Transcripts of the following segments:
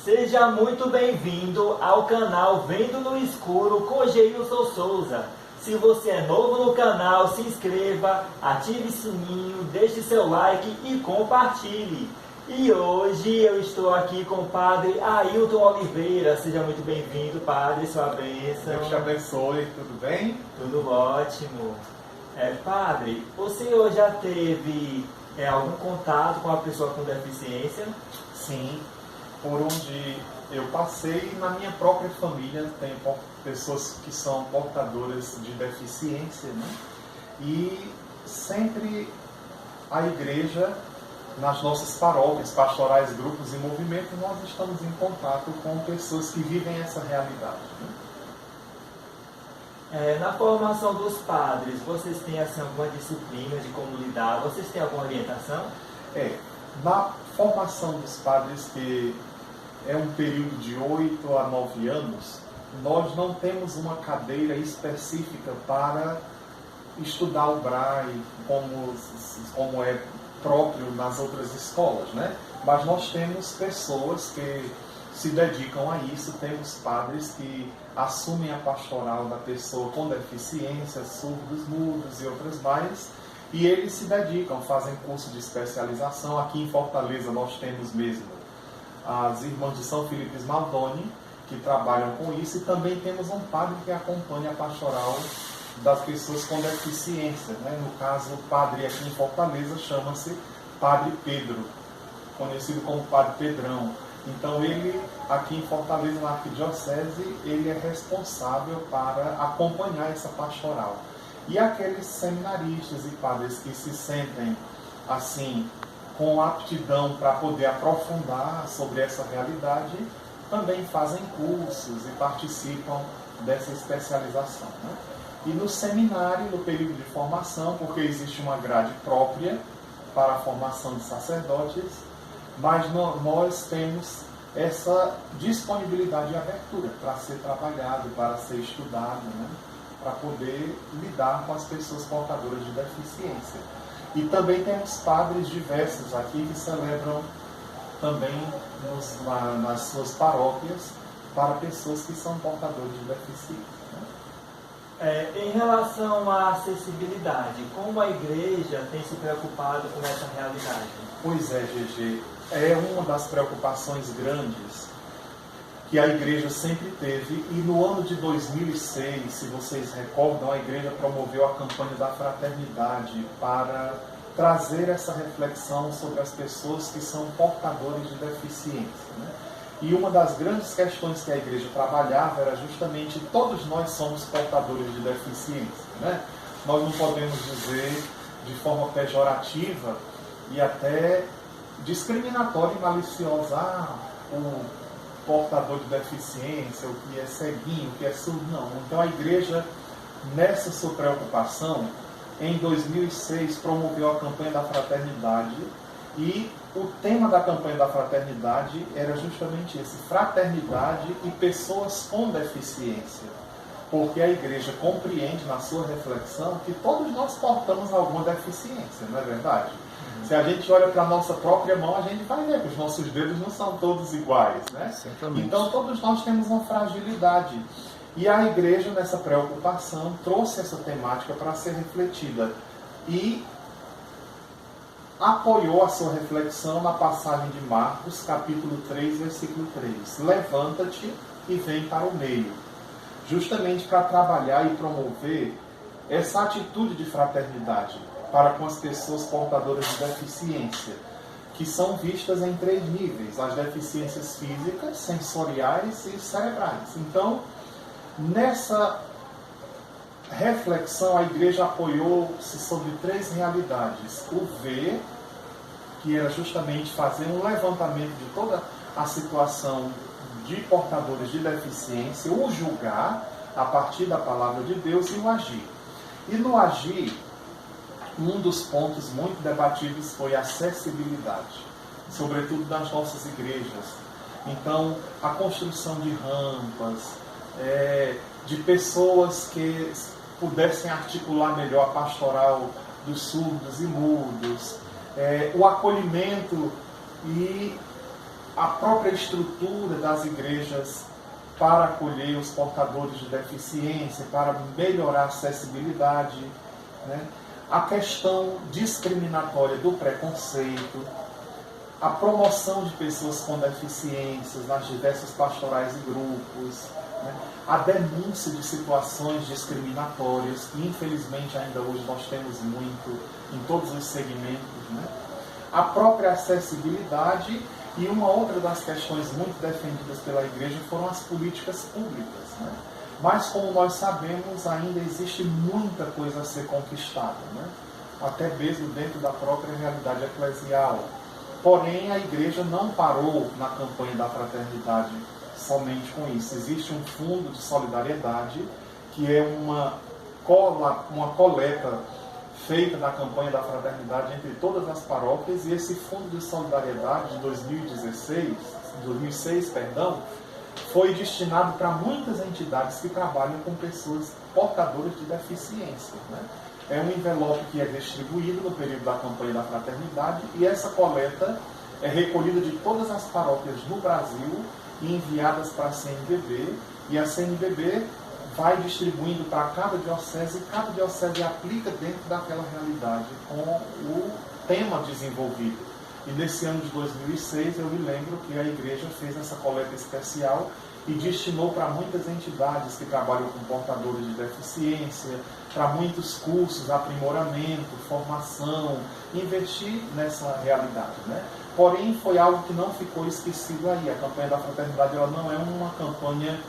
Seja muito bem-vindo ao canal Vendo no Escuro com Geilson Souza. Se você é novo no canal, se inscreva, ative o sininho, deixe seu like e compartilhe. E hoje eu estou aqui com o Padre Ailton Oliveira. Seja muito bênção, Padre, sua bênção. Deus te abençoe, tudo bem? Tudo ótimo. Padre, o senhor já teve algum contato com a pessoa com deficiência? Sim, por onde eu passei, na minha própria família tem pessoas que são portadoras de deficiência, né? E sempre a igreja, nas nossas paróquias, pastorais, grupos e movimentos, nós estamos em contato com pessoas que vivem essa realidade, né? Na formação dos padres, vocês têm assim, alguma disciplina de como lidar? Vocês têm alguma orientação? Na formação dos padres, que é um período de 8 a 9 anos, nós não temos uma cadeira específica para estudar o Braille, como é próprio nas outras escolas, né? Mas nós temos pessoas que se dedicam a isso, temos padres que assumem a pastoral da pessoa com deficiência, surdos, mudos e outras mais, e eles se dedicam, fazem curso de especialização. Aqui em Fortaleza nós temos mesmo as irmãs de São Filipe Smaldoni, que trabalham com isso, e também temos um padre que acompanha a pastoral das pessoas com deficiência, né? No caso, o padre aqui em Fortaleza chama-se Padre Pedro, conhecido como Padre Pedrão. Então ele, aqui em Fortaleza, na Arquidiocese, ele é responsável para acompanhar essa pastoral. E aqueles seminaristas e padres que se sentem assim, com aptidão para poder aprofundar sobre essa realidade, também fazem cursos e participam dessa especialização, né? E no seminário, no período de formação, porque existe uma grade própria para a formação de sacerdotes, mas nós temos essa disponibilidade e abertura para ser trabalhado, para ser estudado, né? Para poder lidar com as pessoas portadoras de deficiência. E também temos padres diversos aqui que celebram também nas suas paróquias para pessoas que são portadores de deficiência, né? Em relação à acessibilidade, como a igreja tem se preocupado com essa realidade? Pois é, GG, é uma das preocupações grandes que a igreja sempre teve, e no ano de 2006, se vocês recordam, a igreja promoveu a campanha da fraternidade para trazer essa reflexão sobre as pessoas que são portadores de deficiência, né? E uma das grandes questões que a igreja trabalhava era justamente todos nós somos portadores de deficiência, né? Nós não podemos dizer de forma pejorativa e até discriminatória e maliciosa o portador de deficiência, o que é ceguinho, o que é surdo, não. Então a igreja, nessa sua preocupação, em 2006 promoveu a campanha da fraternidade, e o tema da campanha da fraternidade era justamente esse: fraternidade e pessoas com deficiência. Porque a igreja compreende na sua reflexão que todos nós portamos alguma deficiência, não é verdade? Se a gente olha para a nossa própria mão, a gente vai ver que os nossos dedos não são todos iguais, né? Certamente. Então todos nós temos uma fragilidade. E a igreja, nessa preocupação, trouxe essa temática para ser refletida e apoiou a sua reflexão na passagem de Marcos, capítulo 3, versículo 3. Levanta-te e vem para o meio. Justamente para trabalhar e promover essa atitude de fraternidade para com as pessoas portadoras de deficiência, que são vistas em 3 níveis: as deficiências físicas, sensoriais e cerebrais. Então, nessa reflexão, a igreja apoiou-se sobre 3 realidades: o ver, que era justamente fazer um levantamento de toda a situação de portadores de deficiência, o julgar a partir da palavra de Deus, e o agir. E no agir, um dos pontos muito debatidos foi a acessibilidade, sobretudo nas nossas igrejas. Então, a construção de rampas, de pessoas que pudessem articular melhor a pastoral dos surdos e mudos, o acolhimento e a própria estrutura das igrejas para acolher os portadores de deficiência, para melhorar a acessibilidade, né? A questão discriminatória do preconceito, a promoção de pessoas com deficiências nas diversas pastorais e grupos, né? A denúncia de situações discriminatórias, que infelizmente ainda hoje nós temos muito em todos os segmentos, né? A própria acessibilidade. E uma outra das questões muito defendidas pela igreja foram as políticas públicas, né? Mas, como nós sabemos, ainda existe muita coisa a ser conquistada, né? Até mesmo dentro da própria realidade eclesial. Porém, a igreja não parou na campanha da fraternidade somente com isso. Existe um fundo de solidariedade, que é uma coleta feita na campanha da fraternidade entre todas as paróquias, e esse fundo de solidariedade de 2006, foi destinado para muitas entidades que trabalham com pessoas portadoras de deficiência, né? É um envelope que é distribuído no período da campanha da fraternidade, e essa coleta é recolhida de todas as paróquias no Brasil e enviadas para a CNBB, e a CNBB vai distribuindo para cada diocese, e cada diocese aplica dentro daquela realidade com o tema desenvolvido. E nesse ano de 2006, eu me lembro que a igreja fez essa coleta especial e destinou para muitas entidades que trabalham com portadores de deficiência, para muitos cursos, aprimoramento, formação, investir nessa realidade, né? Porém, foi algo que não ficou esquecido aí. A campanha da fraternidade, ela não é uma campanha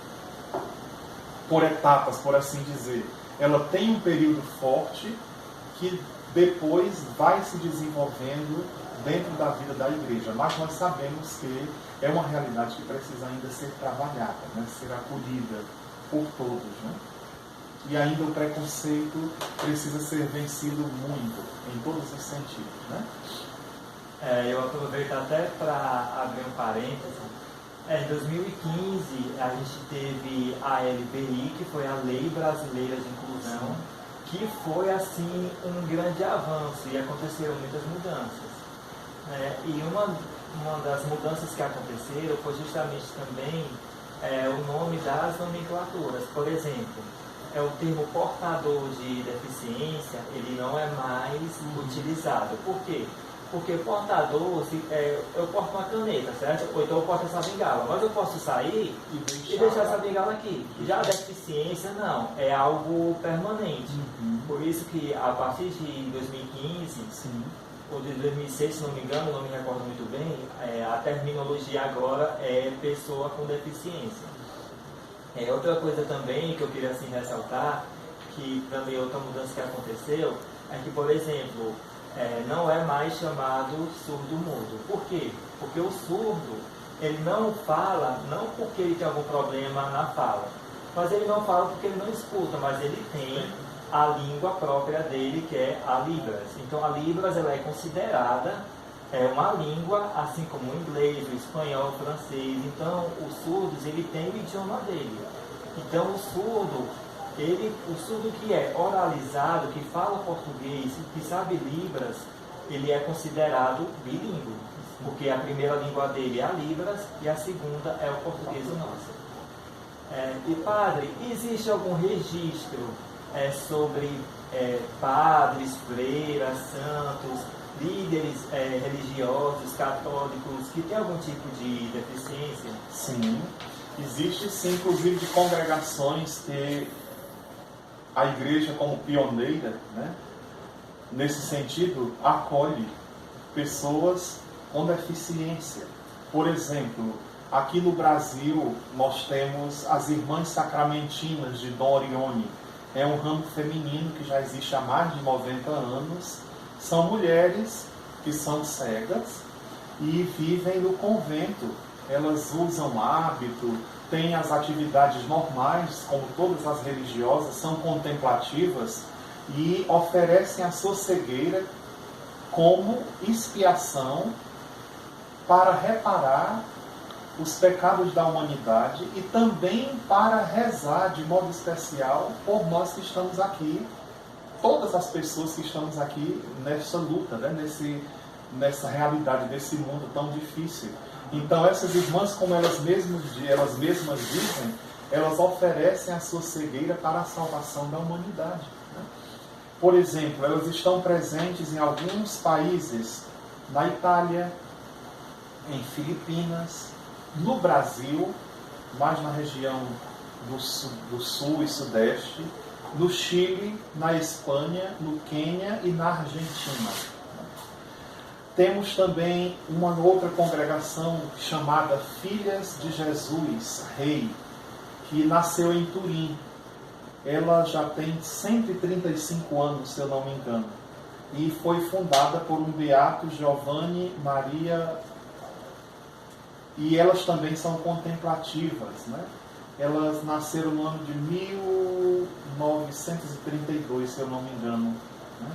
por etapas, por assim dizer. Ela tem um período forte que depois vai se desenvolvendo dentro da vida da igreja. Mas nós sabemos que é uma realidade que precisa ainda ser trabalhada, né? Ser acolhida por todos, né? E ainda o preconceito precisa ser vencido muito, em todos os sentidos, né? Eu aproveito até para abrir um parêntese. Em 2015, a gente teve a LBI, que foi a Lei Brasileira de Inclusão, que foi, assim, um grande avanço, e aconteceram muitas mudanças. E uma das mudanças que aconteceram foi justamente também o nome das nomenclaturas. Por exemplo, o termo portador de deficiência, ele não é mais utilizado. Por quê? Porque portador, eu porto uma caneta, certo? Ou então eu porto essa bengala, mas eu posso sair e deixar essa bengala aqui. Já a deficiência, não, é algo permanente. Por isso que a partir de 2015, ou de 2006, se não me engano, não me recordo muito bem, a terminologia agora é pessoa com deficiência. Outra coisa também que eu queria assim ressaltar, que também outra mudança que aconteceu, é que, por exemplo, não é mais chamado surdo-mudo. Por quê? Porque o surdo, ele não fala, não porque ele tem algum problema na fala, mas ele não fala porque ele não escuta, mas ele tem a língua própria dele, que é a Libras. Então a Libras, ela é considerada uma língua, assim como o inglês, o espanhol, o francês. Então os surdos, ele tem o idioma dele. Então o surdo que é oralizado, que fala português, que sabe Libras, ele é considerado bilíngue, porque a primeira língua dele é a Libras e a segunda é o português nosso. E padre, existe algum registro sobre padres, freiras, santos, líderes religiosos, católicos, que têm algum tipo de deficiência? Sim, existe sim, inclusive de congregações que a igreja, como pioneira, né, nesse sentido, acolhe pessoas com deficiência. Por exemplo, aqui no Brasil, nós temos as Irmãs Sacramentinas de Dom Orione. É um ramo feminino que já existe há mais de 90 anos. São mulheres que são cegas e vivem no convento. Elas usam hábito, têm as atividades normais, como todas as religiosas, são contemplativas e oferecem a sua cegueira como expiação para reparar os pecados da humanidade e também para rezar de modo especial por nós que estamos aqui, todas as pessoas que estamos aqui nessa luta, né? Nessa realidade desse mundo tão difícil. Então essas irmãs, como elas mesmas dizem, elas oferecem a sua cegueira para a salvação da humanidade. Né? Por exemplo, elas estão presentes em alguns países, na Itália, em Filipinas, no Brasil, mais na região do sul e sudeste, no Chile, na Espanha, no Quênia e na Argentina. Temos também uma outra congregação chamada Filhas de Jesus Rei, que nasceu em Turim. Ela já tem 135 anos, se eu não me engano, e foi fundada por um beato Giovanni Maria, e elas também são contemplativas, né? Elas nasceram no ano de 1932, se eu não me engano, né?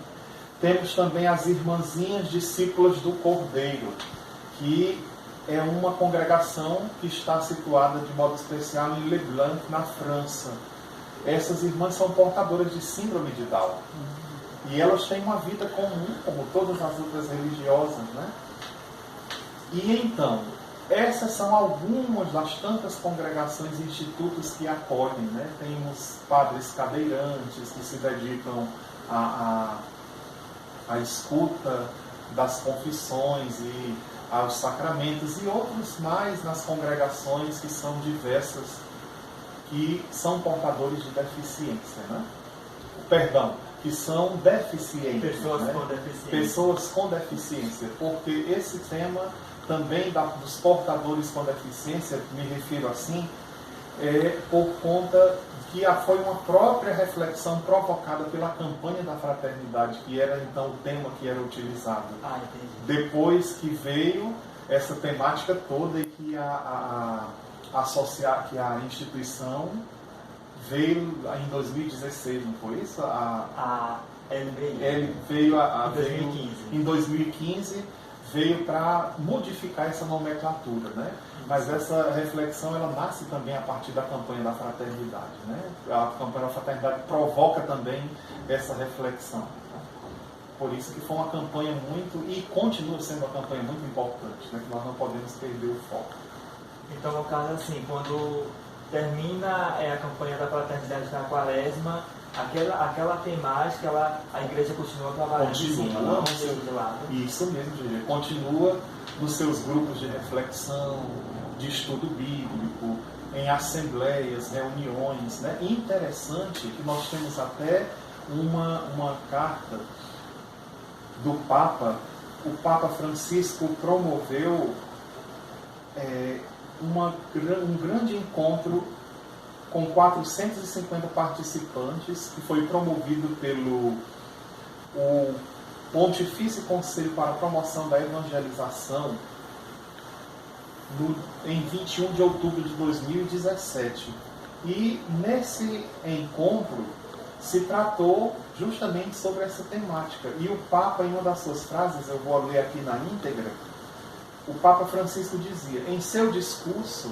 Temos também as Irmãzinhas Discípulas do Cordeiro, que é uma congregação que está situada de modo especial em Le Blanc, na França. Essas irmãs são portadoras de síndrome de Down. E elas têm uma vida comum, como todas as outras religiosas, né? E então, essas são algumas das tantas congregações e institutos que acolhem, né? Temos padres cadeirantes que se dedicam à escuta das confissões e aos sacramentos, e outros mais nas congregações que são diversas, que são portadores de deficiência, né? Perdão, que são deficientes. Pessoas, né? com deficiência. Pessoas com deficiência, porque esse tema também dos portadores com deficiência, me refiro assim, por conta que foi uma própria reflexão provocada pela campanha da fraternidade, que era então o tema que era utilizado. Depois que veio essa temática toda e que a instituição veio em 2016, não foi isso? A LBI. Ele veio em 2015, veio para modificar essa nomenclatura, né? Mas essa reflexão, ela nasce também a partir da campanha da fraternidade, né? A campanha da fraternidade provoca também essa reflexão. Tá? Por isso que foi uma campanha muito, e continua sendo uma campanha muito importante, né? Que nós não podemos perder o foco. Então, no caso, assim, quando termina a campanha da fraternidade na Quaresma, aquela temática, a igreja continua trabalhando de lado. Isso mesmo, Gigi. Continua nos seus grupos de reflexão, de estudo bíblico, em assembleias, reuniões, né? Interessante que nós temos até uma carta do Papa. O Papa Francisco promoveu um grande encontro com 450 participantes, que foi promovido pelo o Pontifício Conselho para a Promoção da Evangelização em 21 de outubro de 2017. E nesse encontro se tratou justamente sobre essa temática. E o Papa, em uma das suas frases, eu vou ler aqui na íntegra, o Papa Francisco dizia, em seu discurso,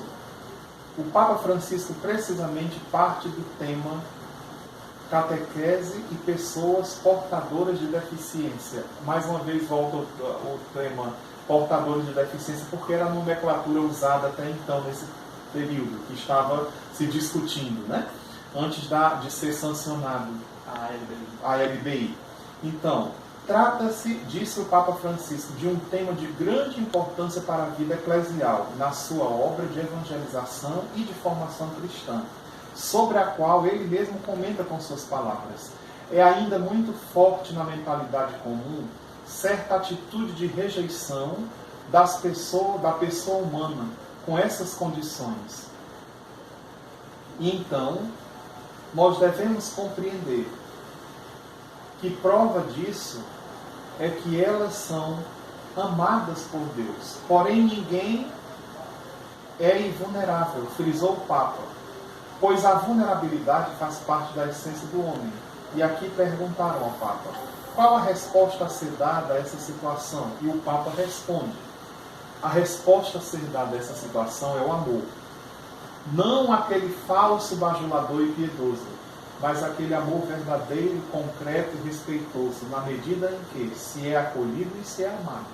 o Papa Francisco precisamente parte do tema catequese e pessoas portadoras de deficiência. Mais uma vez volta o tema portadores de deficiência, porque era a nomenclatura usada até então, nesse período, que estava se discutindo, né? Antes de ser sancionado a LBI. Então, trata-se, disse o Papa Francisco, de um tema de grande importância para a vida eclesial, na sua obra de evangelização e de formação cristã, sobre a qual ele mesmo comenta com suas palavras. É ainda muito forte na mentalidade comum certa atitude de rejeição da pessoa humana com essas condições. E então, nós devemos compreender que prova disso é que elas são amadas por Deus. Porém, ninguém é invulnerável, frisou o Papa, pois a vulnerabilidade faz parte da essência do homem. E aqui perguntaram ao Papa, qual a resposta a ser dada a essa situação? E o Papa responde, a resposta a ser dada a essa situação é o amor. Não aquele falso bajulador e piedoso, mas aquele amor verdadeiro, concreto e respeitoso, na medida em que se é acolhido e se é amado.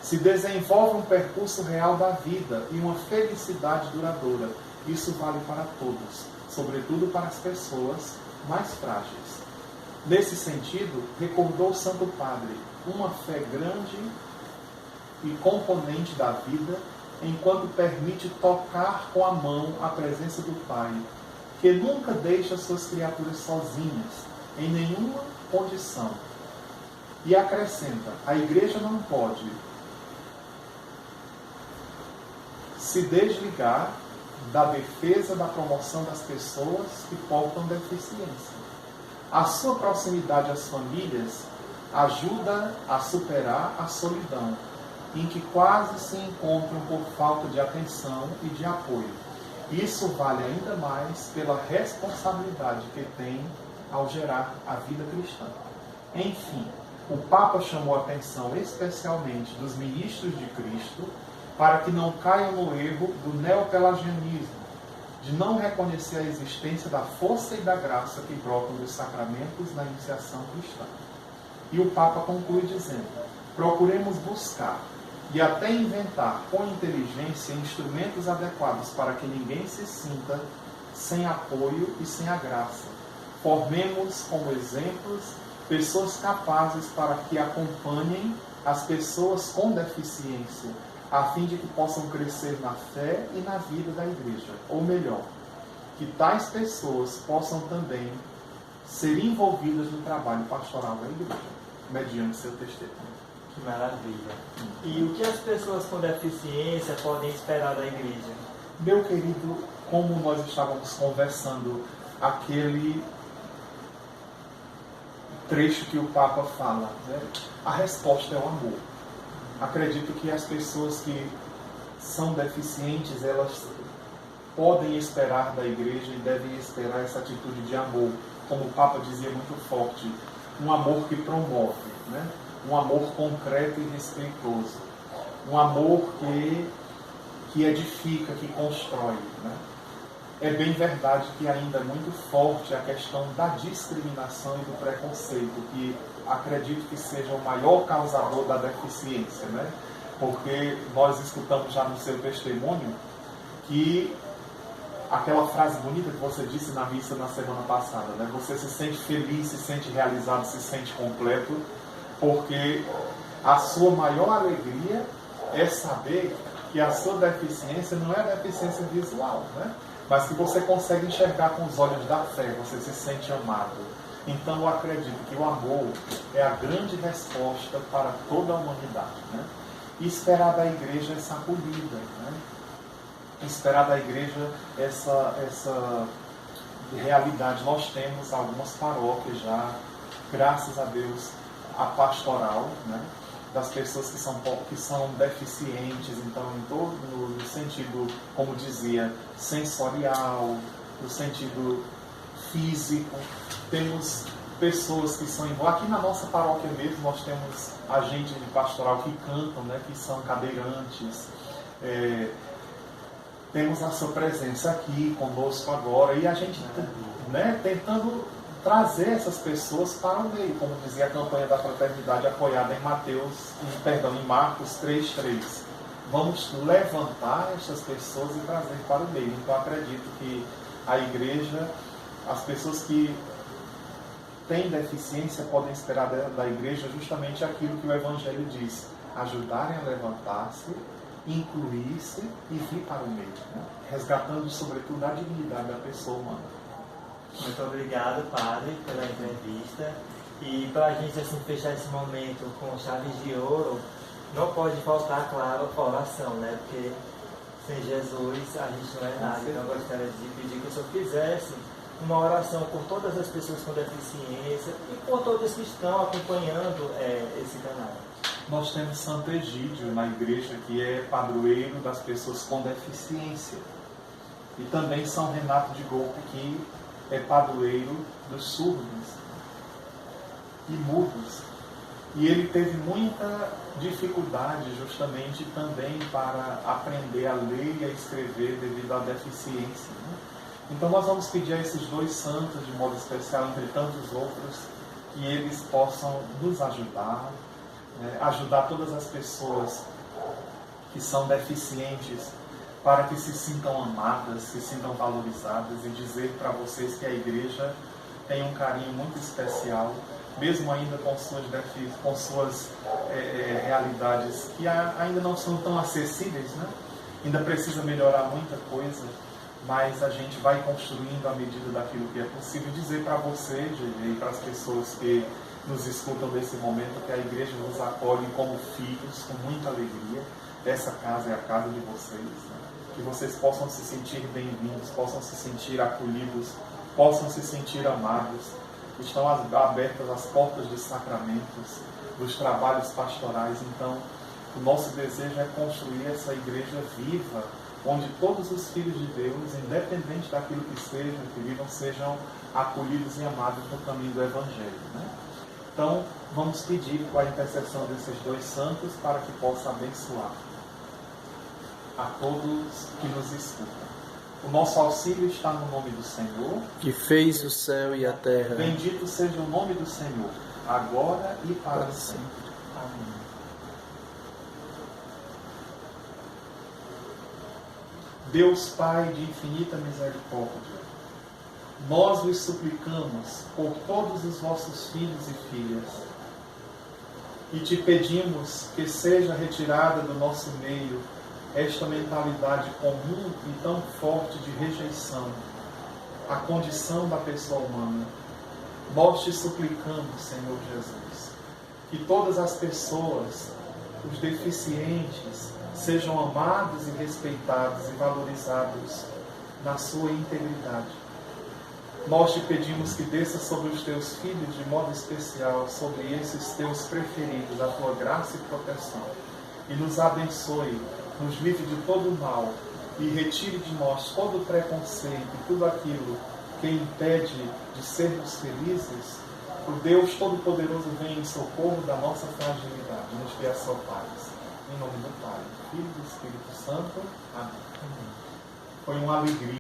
se desenvolve um percurso real da vida e uma felicidade duradoura. Isso vale para todos, sobretudo para as pessoas mais frágeis. Nesse sentido, recordou o Santo Padre, uma fé grande e componente da vida, enquanto permite tocar com a mão a presença do Pai, que nunca deixa suas criaturas sozinhas, em nenhuma condição. E acrescenta, a Igreja não pode se desligar da defesa da promoção das pessoas que portam deficiência. A sua proximidade às famílias ajuda a superar a solidão, em que quase se encontram por falta de atenção e de apoio. Isso vale ainda mais pela responsabilidade que tem ao gerar a vida cristã. Enfim, o Papa chamou a atenção especialmente dos ministros de Cristo para que não caiam no erro do neopelagianismo, de não reconhecer a existência da força e da graça que brotam dos sacramentos na iniciação cristã. E o Papa conclui dizendo: procuremos buscar e até inventar com inteligência instrumentos adequados para que ninguém se sinta sem apoio e sem a graça. Formemos como exemplos pessoas capazes para que acompanhem as pessoas com deficiência, a fim de que possam crescer na fé e na vida da Igreja. Ou melhor, que tais pessoas possam também ser envolvidas no trabalho pastoral da Igreja, mediante seu testemunho. Que maravilha. E o que as pessoas com deficiência podem esperar da Igreja? Meu querido, como nós estávamos conversando, aquele trecho que o Papa fala, né? A resposta é o amor. Acredito que as pessoas que são deficientes, elas podem esperar da Igreja e devem esperar essa atitude de amor, como o Papa dizia muito forte, um amor que promove, né? Um amor concreto e respeitoso, um amor que edifica, que constrói, né? É bem verdade que ainda é muito forte a questão da discriminação e do preconceito, que acredito que seja o maior causador da deficiência, né? Porque nós escutamos já no seu testemunho que aquela frase bonita que você disse na missa na semana passada, né? Você se sente feliz, se sente realizado, se sente completo, porque a sua maior alegria é saber que a sua deficiência não é a deficiência visual, né? Mas que você consegue enxergar com os olhos da fé, você se sente amado. Então eu acredito que o amor é a grande resposta para toda a humanidade, né? E esperar da Igreja essa acolhida, né? Esperar da Igreja essa realidade. Nós temos algumas paróquias já, graças a Deus, a pastoral, né? Das pessoas que são deficientes, então em todo no sentido, como dizia, sensorial, no sentido físico. Temos pessoas que são aqui na nossa paróquia mesmo, nós temos agentes de pastoral que cantam, né, que são cadeirantes. Temos a sua presença aqui conosco agora e a gente, né, tentando trazer essas pessoas para o meio, como dizia a campanha da fraternidade apoiada em Marcos 3:3. Vamos levantar essas pessoas e trazer para o meio. Então acredito que a Igreja, as pessoas que têm deficiência podem esperar da Igreja justamente aquilo que o Evangelho diz: ajudarem a levantar-se, incluir-se e vir para o meio, né? Resgatando sobretudo a dignidade da pessoa humana. Muito obrigado, Padre, pela entrevista. E para a gente assim, fechar esse momento com chaves de ouro, não pode faltar, claro, a oração, né? Porque sem Jesus a gente não é nada. Então eu gostaria de pedir que o senhor fizesse uma oração por todas as pessoas com deficiência e por todos que estão acompanhando esse canal. Nós temos Santo Egídio na Igreja, que é padroeiro das pessoas com deficiência. E também São Renato de Golpe, que é padroeiro dos surdos e mudos. E ele teve muita dificuldade justamente também para aprender a ler e a escrever devido à deficiência, né? Então nós vamos pedir a esses dois santos, de modo especial, entre tantos outros, que eles possam nos ajudar, né? Ajudar todas as pessoas que são deficientes, para que se sintam amadas, se sintam valorizadas, e dizer para vocês que a igreja tem um carinho muito especial, mesmo ainda com suas realidades que ainda não são tão acessíveis, né? Ainda precisa melhorar muita coisa, mas a gente vai construindo à medida daquilo que é possível. Dizer para você, e para as pessoas que nos escutam nesse momento, que a igreja nos acolhe como filhos, com muita alegria. Essa casa é a casa de vocês, né? Que vocês possam se sentir bem-vindos, possam se sentir acolhidos, possam se sentir amados. Estão abertas as portas dos sacramentos, dos trabalhos pastorais. Então, o nosso desejo é construir essa igreja viva, onde todos os filhos de Deus, independente daquilo que vivam, sejam acolhidos e amados no caminho do Evangelho, né? Então, vamos pedir com a intercessão desses dois santos para que possa abençoar a todos que nos escutam. O nosso auxílio está no nome do Senhor, que fez o céu e a terra. Bendito seja o nome do Senhor, agora e para sempre. Amém. Deus Pai de infinita misericórdia, nós lhes suplicamos por todos os vossos filhos e filhas e te pedimos que seja retirada do nosso meio esta mentalidade comum e tão forte de rejeição à condição da pessoa humana. Nós te suplicamos, Senhor Jesus, que todas as pessoas, os deficientes, sejam amados e respeitados e valorizados na sua integridade. Nós te pedimos que desça sobre os teus filhos de modo especial, sobre esses teus preferidos, a tua graça e proteção, e nos abençoe, nos livre de todo o mal e retire de nós todo o preconceito e tudo aquilo que impede de sermos felizes. O Deus Todo-Poderoso vem em socorro da nossa fragilidade, nos dê a sua paz. Em nome do Pai, do Filho e do Espírito Santo. Amém. Foi uma alegria.